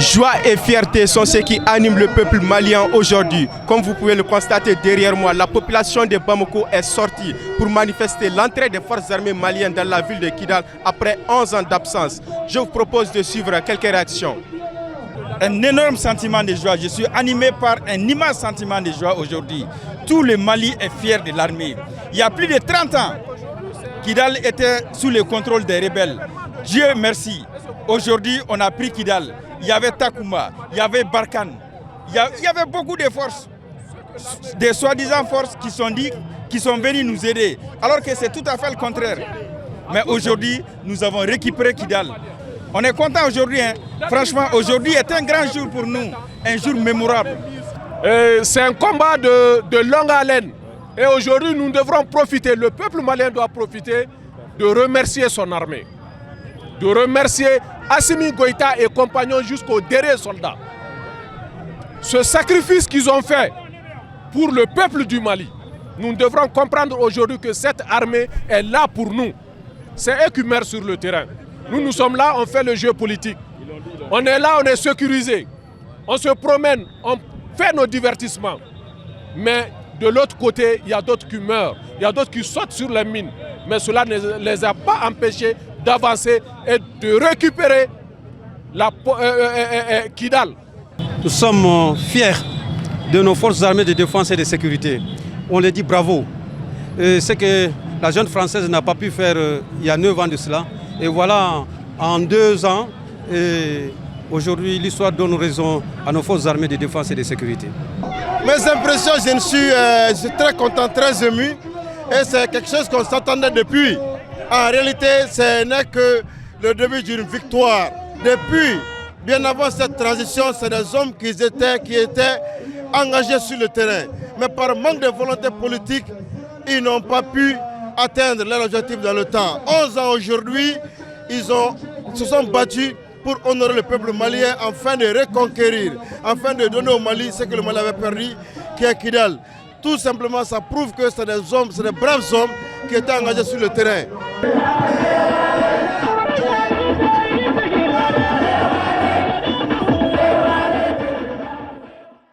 Joie et fierté sont ce qui animent le peuple malien aujourd'hui. Comme vous pouvez le constater derrière moi, la population de Bamako est sortie pour manifester l'entrée des forces armées maliennes dans la ville de Kidal après 11 ans d'absence. Je vous propose de suivre quelques réactions. Un énorme sentiment de joie. Je suis animé par un immense sentiment de joie aujourd'hui. Tout le Mali est fier de l'armée. Il y a plus de 30 ans, Kidal était sous le contrôle des rebelles. Dieu merci. Aujourd'hui, on a pris Kidal. Il y avait Takuma, il y avait Barkhane. Il y avait beaucoup de forces, des soi-disant forces qui sont venues nous aider. Alors que c'est tout à fait le contraire. Mais aujourd'hui, nous avons récupéré Kidal. On est content aujourd'hui. Hein. Franchement, aujourd'hui est un grand jour pour nous, un jour mémorable. C'est un combat de longue haleine. Et aujourd'hui, nous devrons profiter, le peuple malien doit profiter de remercier son armée. De remercier Assimi Goïta et compagnons jusqu'aux derniers soldats. Ce sacrifice qu'ils ont fait pour le peuple du Mali, nous devrons comprendre aujourd'hui que cette armée est là pour nous. C'est eux qui meurent sur le terrain. Nous sommes là, on fait le jeu politique. On est là, on est sécurisé. On se promène, on fait nos divertissements. Mais de l'autre côté, il y a d'autres qui meurent. Il y a d'autres qui sautent sur les mines. Mais cela ne les a pas empêchés d'avancer et de récupérer Kidal. Nous sommes fiers de nos forces armées de défense et de sécurité. On les dit bravo. C'est que la jeune française n'a pas pu faire il y a 9 ans de cela. Et voilà, en 2 ans, aujourd'hui, l'histoire donne raison à nos forces armées de défense et de sécurité. Mes impressions, je suis très content, très ému. Et c'est quelque chose qu'on s'attendait depuis. En réalité, ce n'est que le début d'une victoire. Depuis, bien avant cette transition, c'est des hommes qui étaient engagés sur le terrain. Mais par manque de volonté politique, ils n'ont pas pu atteindre leur objectif dans le temps. 11 ans aujourd'hui, ils se sont battus pour honorer le peuple malien afin de reconquérir, afin de donner au Mali ce que le Mali avait perdu, qui est Kidal. Tout simplement, ça prouve que c'est des hommes, c'est des braves hommes qui étaient engagés sur le terrain.